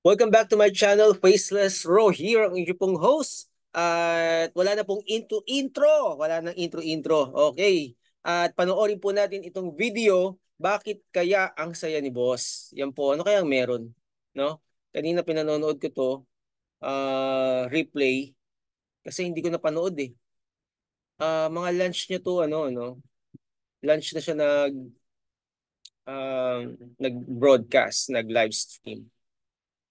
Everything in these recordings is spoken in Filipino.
Welcome back to my channel, Faceless Ro here, ang inyong pong host. At wala na pong intro. Wala nang intro. Okay. At panoorin po natin itong video, bakit kaya ang saya ni boss? Yan po, ano kaya meron? No? Kanina pinanonood ko to, replay, kasi hindi ko napanood eh. Mga lunch niya to, lunch na siya nag-broadcast, nag-live stream.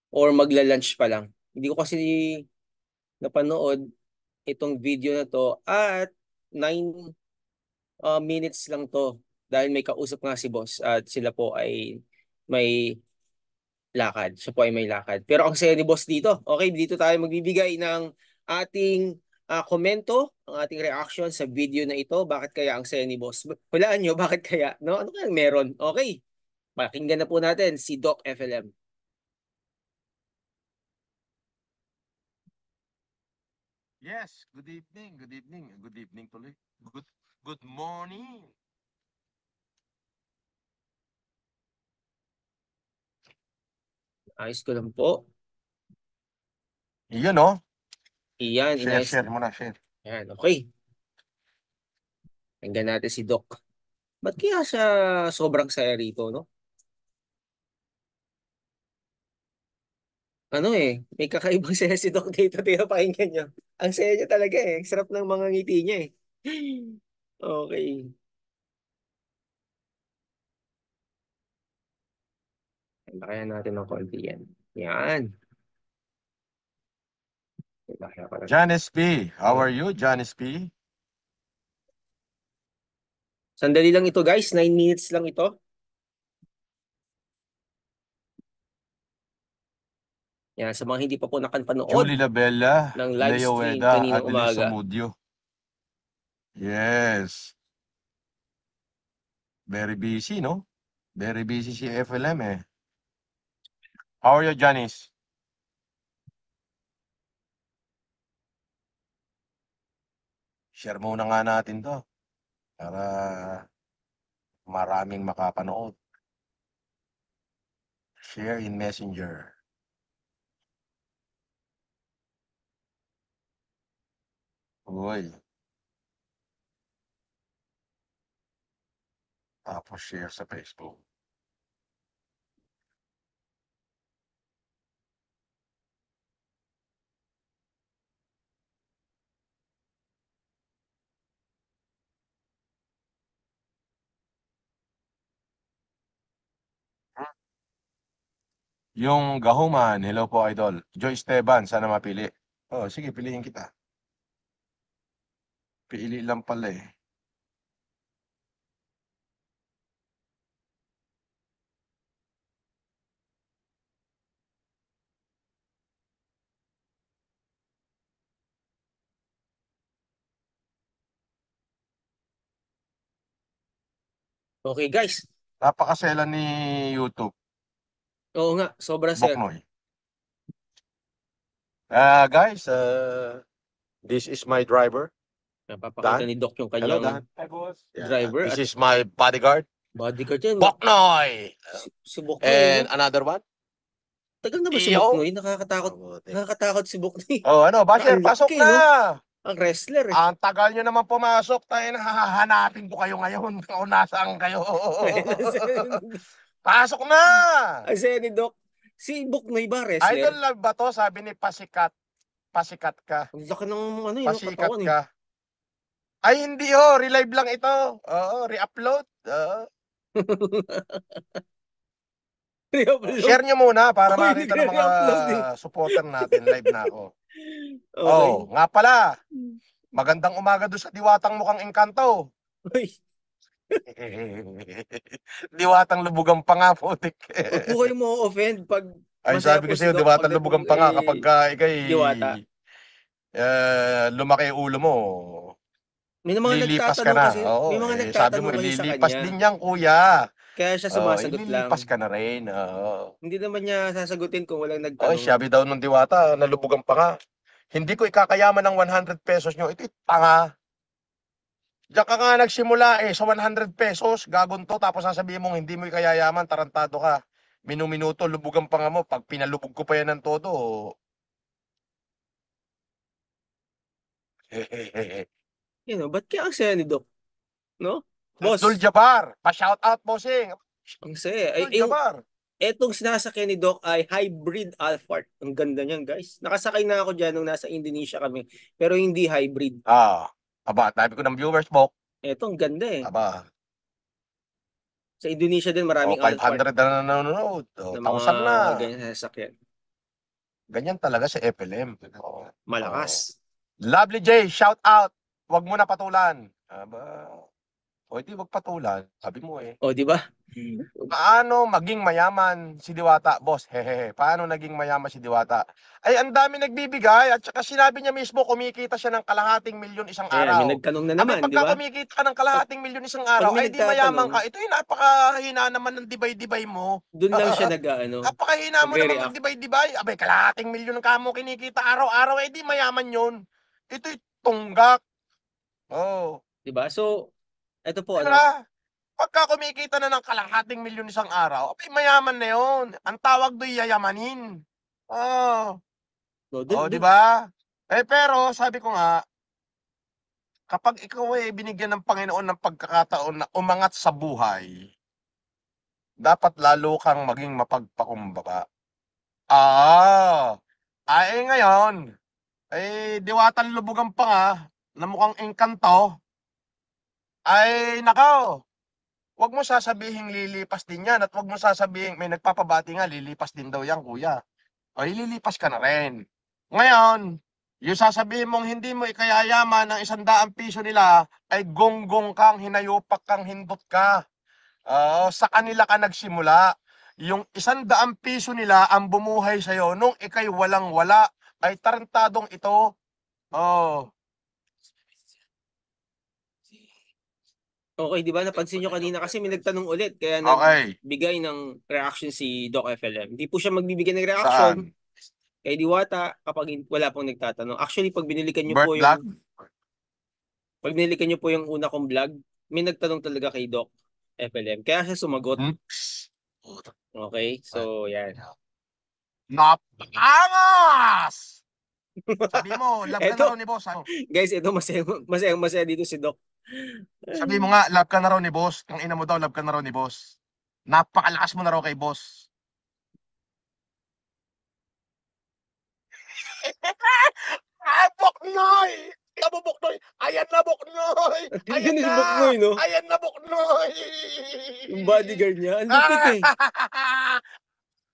Or magla-lunch pa lang. Hindi ko kasi napanood itong video na to at 9 minutes lang to dahil may kausap nga si boss at sila po ay may lakad. Siya po ay may lakad. Pero ang saya ni boss dito. Okay, dito tayo magbibigay ng ating komento, ang ating reaction sa video na ito. Bakit kaya ang saya ni boss? Hulaan nyo, bakit kaya? No? Ano kayang meron? Okay, pakinggan na po natin si Doc FLM. Yes, good evening, good evening, good evening tuloy. Good morning. Ayos ko lang po. Iyon oh. Iyan, inayos. Share mo na, share. Yan, okay. Hanggang natin si Doc. Ba't kaya siya sobrang saya rito, no? Ano eh, may kakaibang saya si Doc dito, pakinggan nyo. Ang saya niya talaga eh. Ang sarap ng mga ngiti niya eh. Okay. Lakayan natin ng konti yan. Yan. Lakayan ko na. Janice P. How are you, Janice P? Sandali lang ito guys, 9 minutes lang ito. Yan, sa mga hindi pa po nakapanood Julie Labella, ng live Leo stream Weda, kaninang Adelis umaga. Samudio. Yes. Very busy, no? Very busy si FLM eh. How are you, Janice? Share muna nga natin to para maraming makapanood. Share in Messenger. Uy. Tapos share sa Facebook. Yung Gahuman, hello po idol. Joy Esteban, sana mapili. Oh, sige, piliin kita. Pili lang pala eh. Okay guys. Napakasela ni YouTube, Oo nga, sobrang saya. Boknoy. Guys, this is my driver, Napapakita Dan. ni Doc yung Hello, kanyang Dan. Hi, boss. Yeah, driver this at is my bodyguard, bodyguard yan. Boknoy. Si Buknoy, And no? another one, Tagal na ba si Iyo. Buknoy? Nakakatakot. Mabuti. Nakakatakot si Buknoy. Oh, ano, Basher, Ang pasok laki, na. no? Ang wrestler, eh. Ang tagal nyo naman pumasok. Tayo na hahanapin ko kayo ngayon kung nasaan kayo. Pasok na. Ang saya ni Doc. Si Buknoy ba, Idol wrestler? love ba to? Sabi ni Pasikat. Pasikat ka. Ang laki ng, yun, no, Pasikat katawan, eh. ka. Ay, hindi ho. Relive lang ito. Oo, re-upload. Oo. Re-upload. Share nyo muna para Ako yung makita ng mga nagre-re-upload, eh. supporter natin. Live na ako. Okay. Oh, nga pala. Magandang umaga doon sa diwatang mukhang engkanto. Uy, Diwatang lubugang pa nga, putik. wag po kayo mo-offend pag Ay, masaya sabi po ko si sa'yo, Doc diwatang pag lubugang pa nga kapag ikay diwata. lumaki yung ulo mo. May mga Lilipas ka nagtatanong na. kasi, Oo, may mga sabi mo, nagtatanong kasi sa lilipas kanya. din yan, kuya. Kaya siya Oo, sumasagot ililipas lang. ka na rin. Oo. Hindi naman niya sasagutin kung walang Oy, nagtanong. sabi daw nung diwata, nalubugan pa nga. Hindi ko ikakayaman ng 100 pesos nyo. Ito'y tanga. Diyan ka nga nagsimula eh, sa 100 pesos, gagon to, tapos sasabihin mong hindi mo ikayayaman, tarantado ka. Minuminuto, lubugan pa nga mo. Pag pinalubog ko pa yan ng todo, You know, ba't kaya ang saya ni Doc? No? Abdul Boss, Jabbar, pa-shout out bossing. ang saya. Ay, Abdul Jabbar. etong sinasakyan ni Doc ay hybrid Alphard. Ang ganda niyan, guys. Nakasakay na ako dyan nung nasa Indonesia kami. Pero hindi hybrid. Aba, tabi ko ng viewers, Bok. Eto, ang ganda eh. Aba, Sa Indonesia din maraming Alphard 500 na nanonood. na mga 1,000 na. ganyan na sasakyan. Ganyan talaga si FLM. Malakas. Lovely J, shout out. Huwag mo na patulan. Aba, o di wag patulan. Sabi mo eh. O, di ba? Paano maging mayaman si Diwata, boss? Hehehe. Paano naging mayaman si Diwata? Ay, ang dami nagbibigay at saka sinabi niya mismo kumikita siya ng kalahating milyon isang Kaya may araw. nagtanong na Abi, naman, di pagka ba? kumikita ka ng kalahating milyon isang araw, may ay di mayaman nagtatanong, ka. Ito yung napakahina naman ng dibay-dibay mo. doon lang siya nag-ano, Napakahina mo naman magre-react. magdibay-dibay. Abay, kalahating milyon ang kamo kinikita araw-araw, eh di mayaman yun. Ito'y tunggak. Oh. Di ba? So, ito po, ano, Diba? Pagka kumikita na ng kalahating milyon isang araw, abay, mayaman na yun. Ang tawag do'y yayamanin. Oh. no, Oh, di ba? Eh, pero, sabi ko nga, kapag ikaw ay binigyan ng Panginoon ng pagkakataon na umangat sa buhay, dapat lalo kang maging mapagpakumbaba. Ay ngayon, diwatan lubugan pa nga, na mukhang engkanto, ay nakaw, wag mo sasabihing lilipas din yan at wag mo sasabihing may nagpapabati nga, lilipas din daw yan, kuya. Ay, lilipas ka na rin. Ngayon, yung sasabihin mong hindi mo ikayayaman ng 100 piso nila, ay gonggong kang, hinayupak kang, hindot ka. Sa kanila ka nagsimula. Yung 100 piso nila ang bumuhay sa'yo nung ikay walang-wala, ay tarantadong ito. Oh. okay, di ba? Napansin nyo kanina kasi may nagtanong ulit, kaya Okay. nagbigay ng reaction si Doc FLM. Hindi po siya magbibigay ng reaction Saan? kay Diwata kapag wala pong nagtatanong. Actually, pag binilikan nyo Birth po vlog? yung una kong vlog, may nagtanong talaga kay Doc FLM. Kaya siya sumagot. Okay? So, yan. Napakangas! Sabi mo, love ka na Eto, raw ni boss. Ano? guys, ito masaya dito si Doc. Sabi mo nga, love ka na raw ni boss. Ang ina mo daw, love ka na raw ni boss. Napakalakas mo na raw kay boss. Boknoy! Tamo Boknoy! Ayan na Boknoy! Ayan Ganun si na! Boknoy, no? Ayan na Boknoy! Yung bodyguard niya, ang lupit eh.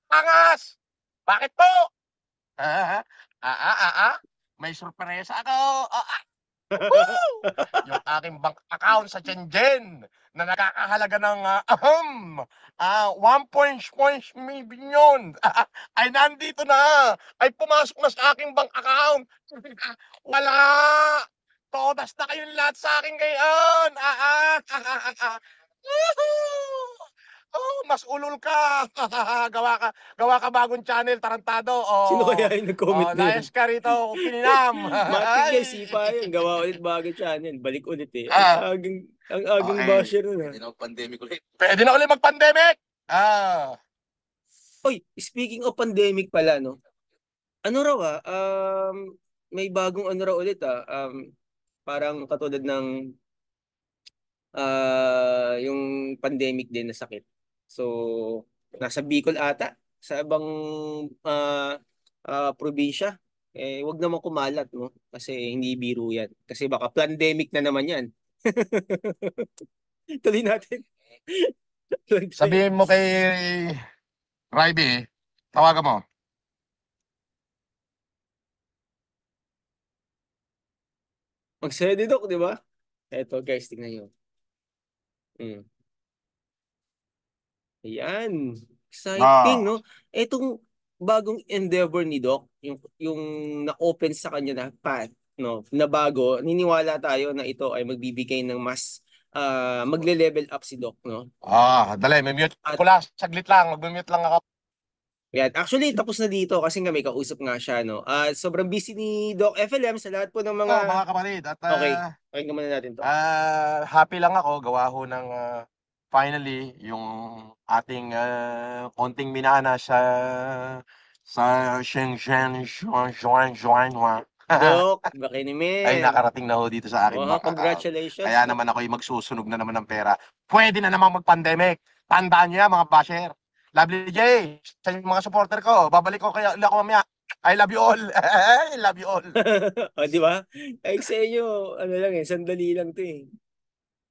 Angas! Bakit po? May sorpresa ako. Woo! Yung aking bank account sa Shenzhen na nakakahalaga ng 1 million ay nandito na. Ay pumasok na sa aking bank account. Wala. Todas na kayong lahat sa akin ngayon. Mas ulol ka. Gawa ka bagong channel, tarantado. Sino kaya yung nag-comment na yun? Layas ka rito, pininam. Matik yan, Ay. sipa yan. Gawa ulit bagay channel. Balik ulit eh. Ah, Ang agang okay. basher nun ha. Pwede na ulit mag-pandemic. Oy, speaking of pandemic pala, no? Ano raw may bagong ano raw ulit parang katulad ng yung pandemic din na sakit. So, nasa Bicol ata, sa ibang probinsya. Eh, wag naman kumalat, no? Kasi hindi biro yan. Kasi baka pandemic na naman yan. Tuloy natin. Sabihin mo kay Ryby, tawagan mo. Mag-sedidok, di ba? Eto guys, tingnan nyo. Ayan. Exciting, no? Etong bagong endeavor ni Doc, yung na-open sa kanya na path, no, na bago, niniwala tayo na ito ay magbibigay ng mas magle-level up si Doc, no? Dali, may mute ko lang. Saglit lang, mag-mute lang ako. Yan. Actually, tapos na dito kasi nga may kausap nga siya, no? Sobrang busy ni Doc FLM sa lahat po ng mga... Mga kapatid, at Okay, pakinggan muna natin to. happy lang ako, gawa ho ng finally yung ating, konting minana sa Shenzhen, Zhuanghua Dok, ay Bakinimen. nakarating na ho dito sa aking Oh, mga congratulations, kaya Dok. naman ako'y magsusunog na naman ng pera. Puwede na namang mag-pandemic. Tandaan niyo yan mga basher. Lovely J, sa inyong mga supporter ko, babalik ko kaya ulit ako mamaya. I love you all. I love you all. O, di ba? Like sa inyo, ano lang eh, sandali lang to eh.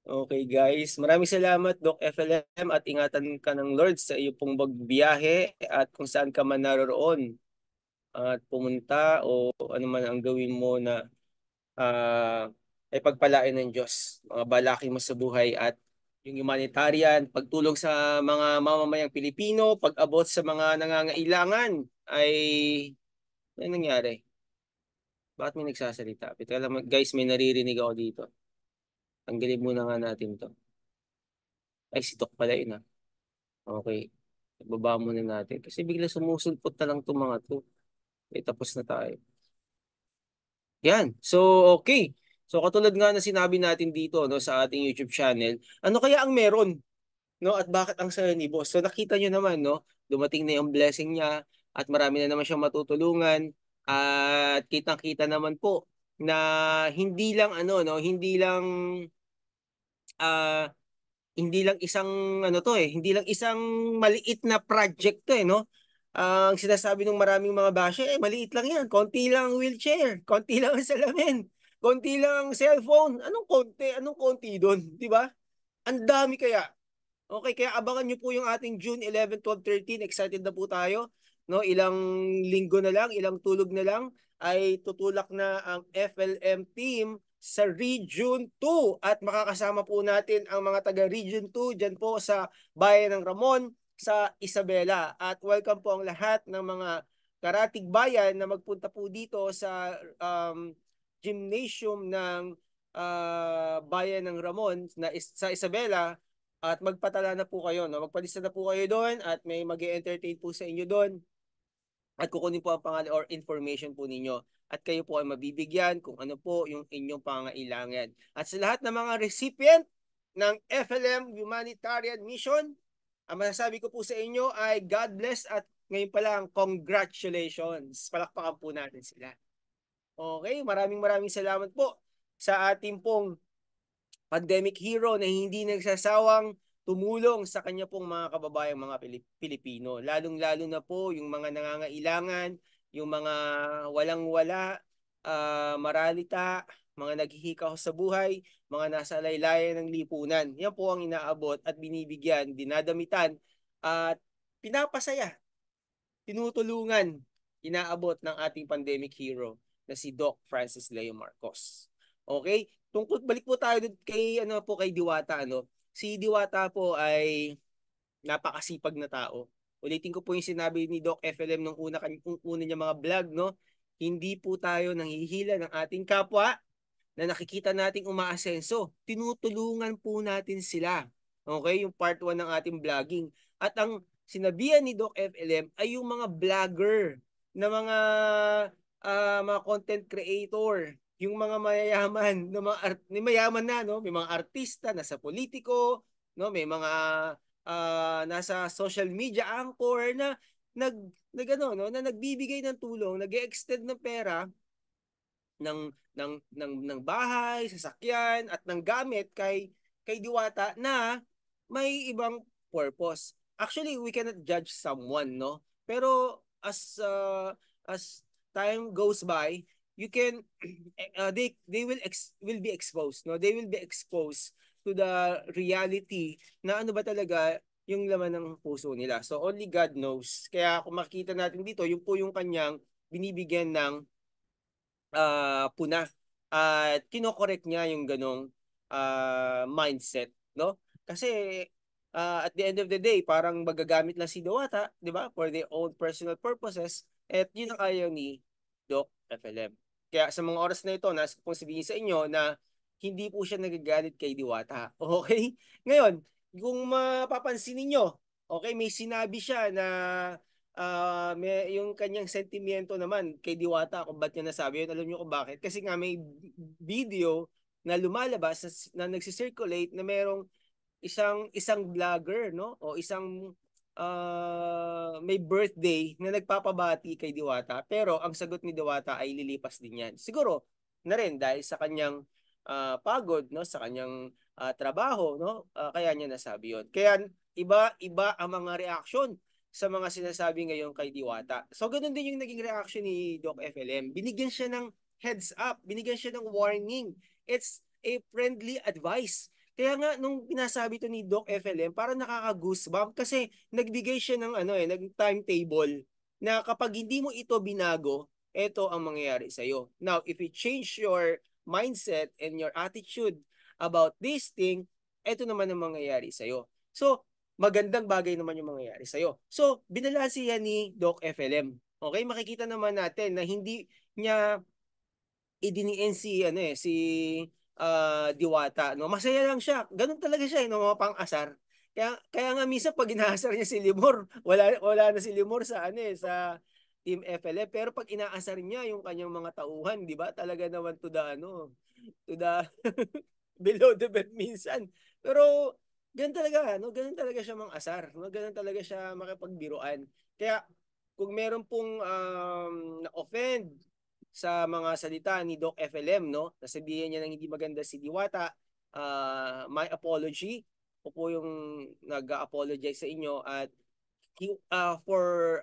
Okay guys, maraming salamat Doc FLM at ingatan ka ng Lord sa iyo pong pagbiyahe at kung saan ka man naroroon at pumunta o ano man ang gawin mo na ay pagpalain ng Diyos. Mga balaki mo sa buhay at yung humanitarian, pagtulong sa mga mamamayang Pilipino, pag-abot sa mga nangangailangan ay ano nangyari? Bakit may nagsasalita? Pita lang, guys, may naririnig ako dito. Tanggalin muna nga natin to. Ay, si Doc pala yun ah. Okay. Baba muna natin. Kasi bigla sumusulpot na lang itong mga to. Eh, tapos na tayo. Yan. So, okay. So, katulad nga na sinabi natin dito no, sa ating YouTube channel, ano kaya ang meron? No? At bakit ang saya ni Boss? So, nakita nyo naman, no? Dumating na yung blessing niya at marami na naman siyang matutulungan. At kitang-kita naman po na hindi lang ano no, ah hindi lang isang ano to eh, hindi lang isang maliit na project to eh, no? Ang sinasabi ng maraming mga basher, eh, maliit lang yan. Konti lang ang wheelchair, konti lang ang salamin, konti lang ang cellphone. Anong konti? Anong konti doon? Di ba? Ang dami kaya. Okay, kaya abangan nyo po yung ating June 11, 12, 13. Excited na po tayo. No, ilang linggo na lang, ilang tulog na lang ay tutulak na ang FLM team sa Region 2 at makakasama po natin ang mga taga Region 2 diyan po sa Bayan ng Ramon sa Isabela. At welcome po ang lahat ng mga karatig bayan na magpunta po dito sa gymnasium ng Bayan ng Ramon sa Isabela at magpatala na po kayo, no? Magpalista na po kayo doon at may mag-entertain po sa inyo doon at kukunin po ang pangalan or information po ninyo at kayo po ay mabibigyan kung ano po yung inyong pangailangan. At sa lahat ng mga recipient ng FLM Humanitarian Mission, ang masasabi ko po sa inyo ay God bless at ngayon pa lang, congratulations. Palakpakan po natin sila. Okay, maraming salamat po sa ating pong pandemic hero na hindi nagsasawang tumulong sa kanya pong mga kababayang mga Pilipino. Lalong-lalo na po yung mga nangangailangan, yung mga walang-wala, maralita, mga naghihikaw sa buhay, mga nasa laylayan ng lipunan. Yan po ang inaabot at binibigyan, dinadamitan at pinapasaya, tinutulungan, inaabot ng ating pandemic hero na si Doc Francis Leo Marcos. Okay? Balik po tayo kay kay Diwata ano. Si Diwata po ay napakasipag na tao. Ulitin ko po yung sinabi ni Doc FLM nung una niya mga vlog no. Hindi po tayo nanghihila ng ating kapwa na nakikita nating umaasenso. Tinutulungan po natin sila. Okay? Yung part 1 ng ating vlogging. At ang sinabihan ni Doc FLM ay yung mga vlogger na mga content creator, yung mga mayayaman, na mayaman na no, may mga artista nasa politiko, no, may mga nasa social media anchor na nag no, na nagbibigay ng tulong, nag-extend ng pera ng bahay, sasakyan at ng gamit kay Diwata na may ibang purpose. Actually, we cannot judge someone, no? Pero as time goes by, you can they will be exposed, no? They will be exposed to the reality na ano ba talaga yung laman ng puso nila. So only God knows. Kaya kung makita natin dito, yung po yung kanyang binibigyan ng puna at kinokorek niya yung ganong mindset, no? Kasi at the end of the day, parang magagamit lang si Dewata, di ba? For their own personal purposes. At yun ang ayaw ni Doc FLM. Kaya sa mga oras na ito, nasa pong sabihin sa inyo na hindi po siya nagagalit kay Diwata. Okay? Ngayon, kung mapapansin niyo, okay, may sinabi siya na may yung kanyang sentimiento naman kay Diwata kung ba't niya nasabi yun. Alam niyo kung bakit? Kasi nga may video na lumalabas na nagsisirculate na merong isang vlogger, no? O isang may birthday na nagpapabati kay Diwata, pero ang sagot ni Diwata ay lilipas din yan. Siguro na rin dahil sa kanyang pagod, no? Sa kanyang trabaho, no? Kaya niya nasabi yon. Kaya iba-iba ang mga reaksyon sa mga sinasabi ngayon kay Diwata. So, ganun din yung naging reaction ni Doc FLM. Binigyan siya ng heads up, binigyan siya ng warning. It's a friendly advice. Kaya nga nung pinasabi to ni Doc FLM, parang nakaka-goosebump kasi nagbigay siya ng ng timetable na kapag hindi mo ito binago, ito ang mangyayari sa iyo. Now, if you change your mindset and your attitude about this thing, ito naman ang mangyayari sa iyo. So, magandang bagay naman yung mangyayari sa iyo. So, binalasi yan ni Doc FLM. Okay, makikita naman natin na hindi niya idiniin si Diwata, no. Masaya lang siya. Ganun talaga siya, no, mga pang-asar. Kaya nga minsan pag inaasar niya si Limor, wala na si Limor sa sa Team FLF, pero pag inaasar niya yung kanyang mga tauhan, 'di ba? Talaga naman to the below the belt minsan. Pero ganun talaga, no? Ganun talaga siya mang-asar, no? Ganun talaga siya makipagbiruan. Kaya kung meron pong na-offend sa mga salita ni Doc FLM, no? Nasabihan niya ng hindi maganda si Diwata, my apology. Ako po yung nag-apologize sa inyo at for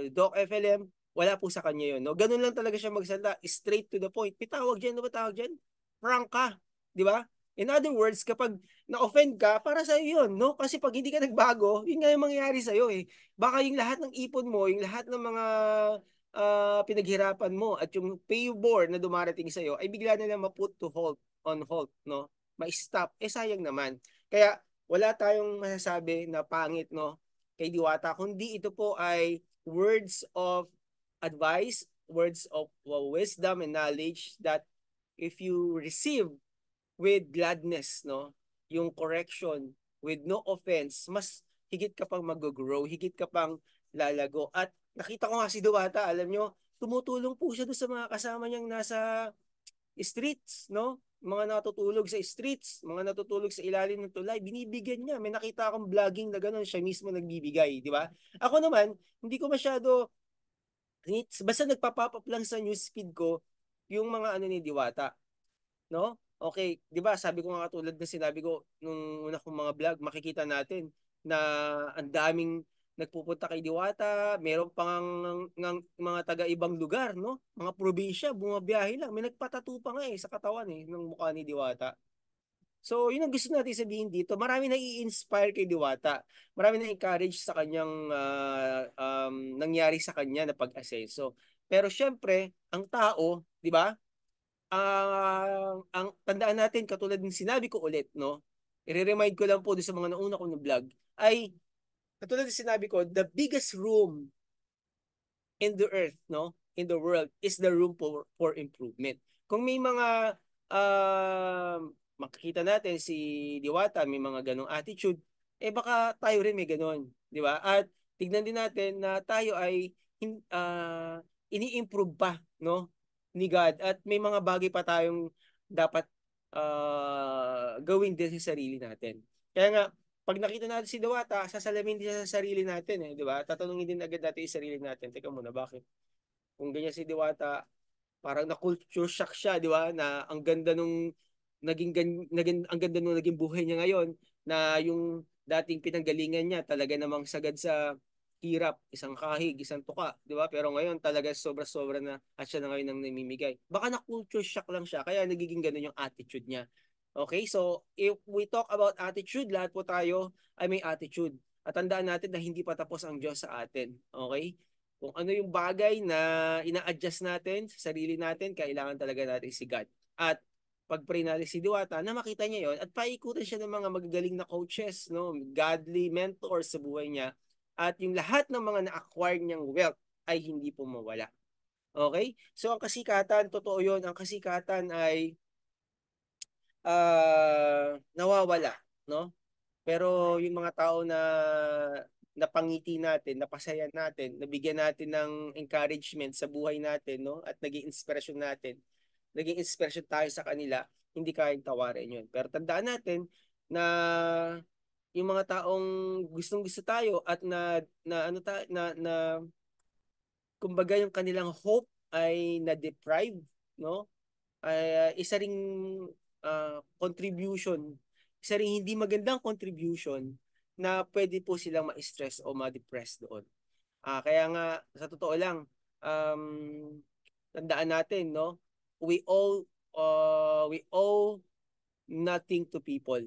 Doc FLM, wala po sa kanya yun. No? Ganun lang talaga siya magsalita, straight to the point. May tawag dyan, ano ba tawag dyan? Frank ka, di ba? In other words, kapag na-offend ka, para sa yun, no? Kasi pag hindi ka nagbago, yun nga yung mangyayari sa iyo eh. Baka yung lahat ng ipon mo, yung lahat ng mga pinaghirapan mo at yung payboard na dumarating sa iyo ay bigla na lang ma-put to hold, on hold, no? Ma-stop. Eh sayang naman. Kaya wala tayong masasabi na pangit, no? Kay Diwata, kundi ito po ay words of advice, words of wisdom and knowledge that if you receive with gladness, no, yung correction with no offense, mas higit ka pang mag-grow, higit ka pang lalago. At nakita ko nga si Diwata, alam nyo, tumutulong po siya doon sa mga kasama niyang nasa streets, no? Mga natutulog sa streets, mga natutulog sa ilalim ng tulay, binibigyan niya. May nakita akong vlogging na gano'n, siya mismo nagbibigay, di ba? Ako naman, hindi ko masyado, basta nagpa-pop up lang sa newsfeed ko yung mga ni Diwata, no? Okay, 'di ba? Sabi ko nga katulad ng sinabi ko nung una kong mga vlog, makikita natin na ang daming nagpupunta kay Diwata, meron pa ngang mga taga-ibang lugar, no? Mga probinsya, bumabiyahe lang. May nagpatattoo pa nga sa katawan ng mukha ni Diwata. So, yun ang gusto natin sabihin dito. Marami na i-inspire kay Diwata. Marami na encourage sa kanyang nangyari sa kanya na pag-asenso. Pero syempre, ang tao, 'di ba? Ang tandaan natin, katulad ng sinabi ko ulit, no? I-remind ko lang po doon sa mga nauna kong vlog, ay katulad ng sinabi ko, the biggest room in the earth, no? In the world is the room for improvement. Kung may mga makikita natin si Diwata, may mga ganong attitude, baka tayo rin may ganon, di ba? At tignan din natin na tayo ay ini-improve pa, no? Ni God at may mga bagay pa tayong dapat gawin din sa sarili natin. Kaya nga, pag nakita natin si Diwata, sasalamin din sa sarili natin di ba? Tatanungin din agad natin yung sarili natin. Teka muna, bakit? Kung ganyan si Diwata, parang na-culture shock siya, di ba? Na ang ganda nung ang ganda nung naging buhay niya ngayon na yung dating pinanggalingan niya talaga namang sagad sa hirap, isang kahig, isang tuka, di ba? Pero ngayon talaga sobra-sobra na at siya na ngayon ang namimigay. Baka na-culture shock lang siya, kaya nagiging ganun yung attitude niya. Okay, so if we talk about attitude, lahat po tayo ay may attitude. At tandaan natin na hindi pa tapos ang Diyos sa atin. Okay? Kung ano yung bagay na ina-adjust natin sa sarili natin, kailangan talaga natin si God. At pag-pray natin si Diwata, na makita niya yon at paikutin siya ng mga magagaling na coaches, no, godly mentors sa buhay niya. At yung lahat ng mga na-acquire niyang wealth ay hindi po mawala. Okay? So ang kasikatan, totoo yon, ang kasikatan ay nawawala, no? Pero yung mga tao na napangiti natin, napasaya natin, nabigyan natin ng encouragement sa buhay natin, no? At naging inspirasyon natin, naging inspirasyon tayo sa kanila, hindi kayang tawarin yun. Pero tandaan natin na yung mga taong gustong-gusto tayo at na ano ta na kumbaga yung kanilang hope ay na-deprive, no? Ay isa ring contribution, isa ring hindi magandang contribution na pwede po silang ma-stress o ma-depress doon. Kaya nga sa totoo lang, um, tandaan natin, no? We owe nothing to people.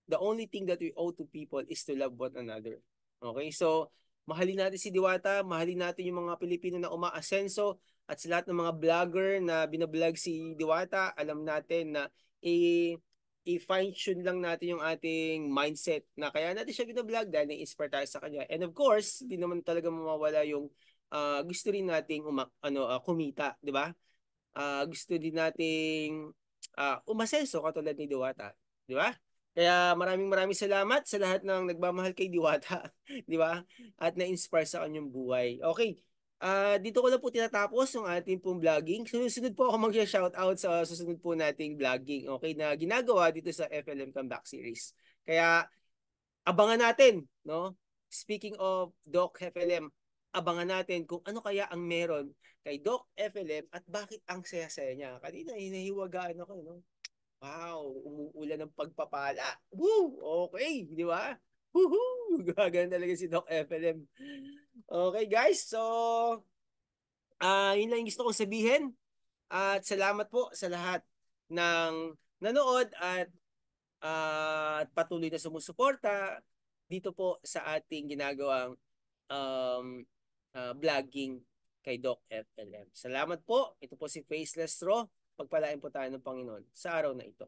The only thing that we owe to people is to love one another. Okay? So, mahalin natin si Diwata, mahalin natin yung mga Pilipino na umaasenso at sa lahat ng mga vlogger na binablog si Diwata, alam natin na i i-fine-tune lang natin yung ating mindset na kaya natin siya binablog dahil na-inspire tayo sa kanya. And of course, hindi naman talaga mawawala yung gusto rin nating kumita, di ba? Gusto din nating umasenso katulad ni Diwata, di ba? Kaya maraming maraming salamat sa lahat ng nagmamahal kay Diwata, di ba? At na-inspire sa kanyang buhay. Okay. Dito ko na po tinatapos yung ating pong vlogging. Sunod-sunod po ako mag-shoutout sa susunod po nating vlogging, okay, na ginagawa dito sa FLM Comeback Series. Kaya abangan natin, no? Speaking of Doc FLM, abangan natin kung ano kaya ang meron kay Doc FLM at bakit ang saya-saya niya. Kanina hinahiwagaan ako, no? Wow, umuulan ng pagpapala. Woo! Okay, di ba? Woohoo! Gagana talaga si Doc FLM. Okay, guys. So, yun lang yung gusto kong sabihin. At salamat po sa lahat ng nanood at patuloy na sumusuporta dito po sa ating ginagawang um, vlogging kay Doc FLM. Salamat po. Ito po si Faceless Raw. Pagpalain po tayo ng Panginoon sa araw na ito.